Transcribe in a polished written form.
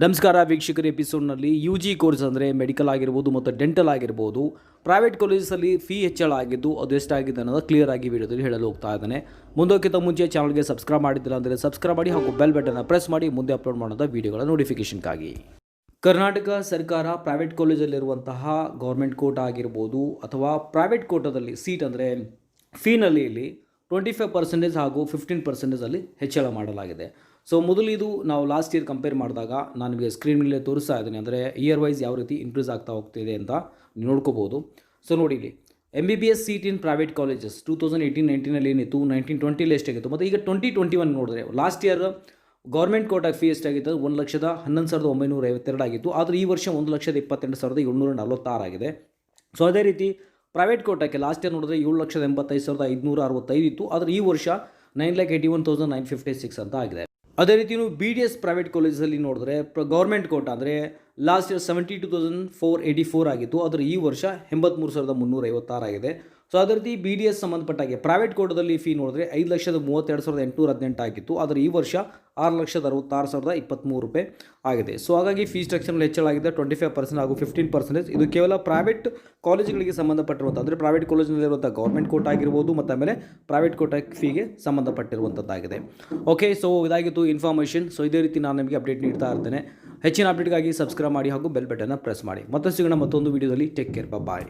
ನಮಸ್ಕಾರ ವೀಕ್ಷಕರ, ಎಪಿಸೋಡ್ನಲ್ಲಿ UG course ಅಂದರೆ ಮೆಡಿಕಲ್ ಆಗಿರ್ಬೋದು ಮತ್ತು ಡೆಂಟಲ್ ಆಗಿರ್ಬೋದು ಪ್ರೈವೇಟ್ ಕಾಲೇಜಸಲ್ಲಿ ಫೀ ಹೆಚ್ಚಳ ಆಗಿದ್ದು ಅದು ಎಷ್ಟಾಗಿದೆ ಅನ್ನೋದು ಕ್ಲಿಯರ್ ಆಗಿ ವಿಡಿಯೋದಲ್ಲಿ ಹೇಳಲು ಹೋಗ್ತಾ ಇದ್ದಾನೆ. ಮುಂದೋಕ್ಕಿಂತ ಮುಂಚೆ ಚಾನಲ್ಗೆ ಸಬ್ಸ್ಕ್ರೈಬ್ ಮಾಡಿದ್ದಿಲ್ಲ ಅಂದರೆ ಸಬ್ಸ್ಕ್ರೈಬ್ ಮಾಡಿ ಹಾಗೂ ಬೆಲ್ ಬಟನ್ನ ಪ್ರೆಸ್ ಮಾಡಿ ಮುಂದೆ ಅಪ್ಲೋಡ್ ಮಾಡೋದ ವಿಡಿಯೋಗಳ ನೋಟಿಫಿಕೇಷನ್ಗಾಗಿ. ಕರ್ನಾಟಕ ಸರ್ಕಾರ ಪ್ರೈವೇಟ್ ಕಾಲೇಜಲ್ಲಿರುವಂತಹ ಗೌರ್ಮೆಂಟ್ ಕೋಟಾ ಆಗಿರ್ಬೋದು ಅಥವಾ ಪ್ರೈವೇಟ್ ಕೋಟಾದಲ್ಲಿ ಸೀಟ್ ಅಂದರೆ ಫೀನಲ್ಲಿ ಇಲ್ಲಿ 25% ಹಾಗೂ 15% ಅಲ್ಲಿ ಹೆಚ್ಚಳ ಮಾಡಲಾಗಿದೆ. ಸೊ ಮೊದಲು ಇದು ನಾವು ಲಾಸ್ಟ್ ಇಯರ್ ಕಂಪೇರ್ ಮಾಡಿದಾಗ ನಾನು ನಿಮಗೆ ಸ್ಕ್ರೀನ್ ಮೇಲೆ ತೋರಿಸ್ತಾ ಇದ್ದೀನಿ, ಅಂದರೆ ಇಯರ್ ವೈಸ್ ಯಾವ ರೀತಿ ಇನ್ಕ್ರೀಸ್ ಆಗ್ತಾ ಹೋಗ್ತಿದೆ ಅಂತ ನೋಡ್ಕೋಬೋದು. ಸೊ ನೋಡಿ, ಇಲ್ಲಿ MBBS seat in private colleges 2018-19 ಏನಿತ್ತು, 1920 ಎಷ್ಟಾಗಿತ್ತು, ಮತ್ತು ಈಗ 2021 ನೋಡಿದ್ರೆ last year government quota fee ಎಷ್ಟಾಗಿತ್ತು, 1,11,952 ಆಗಿತ್ತು. ಆದರೆ ಈ ವರ್ಷ 1,22,746 ಆಗಿದೆ. ಸೊ ಅದೇ ರೀತಿ ಪ್ರೈವೇಟ್ ಕೋಟಾಕ್ಕೆ ಲಾಸ್ಟ್ ಇಯರ್ ನೋಡಿದ್ರೆ 7,85,565 ಇತ್ತು. ಆದರೆ ಈ ವರ್ಷ 9,81,956 ಅಂತ ಆಗಿದೆ. ಅದೇ ರೀತಿ ನೀವು BDS ಪ್ರೈವೇಟ್ ಕಾಲೇಜಲ್ಲಿ ನೋಡಿದ್ರೆ ಗೌರ್ಮೆಂಟ್ ಕೋಟಾ ಅಂದರೆ ಲಾಸ್ಟ್ ಇಯರ್ 72,484 ಆಗಿತ್ತು. ಆದರೆ ಈ ವರ್ಷ 83,356 ಆಗಿದೆ. ಸೊ ಅದೇ ರೀತಿ BDS ಸಂಬಂಧಪಟ್ಟಾಗೆ ಪ್ರೈವೇಟ್ ಕೋಟಾದಲ್ಲಿ ಫೀ ನೋಡಿದ್ರೆ 5,32,818 ಆಗಿತ್ತು. ಆದರೆ ಈ ವರ್ಷ 6,66,023 ಆಗಿದೆ. ಸೊ ಹಾಗಾಗಿ ಫೀ ಸ್ಟ್ರಕ್ಚರ್ನಲ್ಲಿ ಹೆಚ್ಚಳಾಗಿದೆ 25% ಹಾಗೂ 15%. ಇದು ಕೇವಲ ಪ್ರೈವೇಟ್ ಕಾಲೇಜುಗಳಿಗೆ ಸಂಬಂಧಪಟ್ಟಿರುವಂಥ, ಅಂದರೆ ಪ್ರೈವೇಟ್ ಕಾಲೇಜಿನಲ್ಲಿರುವಂಥ ಗೌರ್ಮೆಂಟ್ ಕೋಟಾ ಆಗಿರ್ಬೋದು ಮತ್ತು ಆಮೇಲೆ ಪ್ರೈವೇಟ್ ಕೋಟಾ ಫೀಗೆ ಸಂಬಂಧಪಟ್ಟಿರುವಂಥದ್ದಾಗಿದೆ. ಓಕೆ, ಸೊ ಇದಾಗಿತ್ತು ಇನ್ಫಾರ್ಮೇಷನ್. ಸೊ ಇದೇ ರೀತಿ ನಾನು ನಿಮಗೆ ಅಪ್ಡೇಟ್ ನೀಡ್ತಾ ಇರ್ತೇನೆ. ಹೆಚ್ಚಿನ ಅಪ್ಡೇಟ್ಗಾಗಿ ಸಬ್ಸ್ಕ್ರೈಬ್ ಮಾಡಿ ಹಾಗೂ ಬೆಲ್ ಬಟನ್ನ ಪ್ರೆಸ್ ಮಾಡಿ. ಮತ್ತೆ ಸಿಗೋಣ ಮತ್ತೊಂದು ವಿಡಿಯೋದಲ್ಲಿ. ಟೇಕ್ ಕೇರ್, ಬಾಯ್.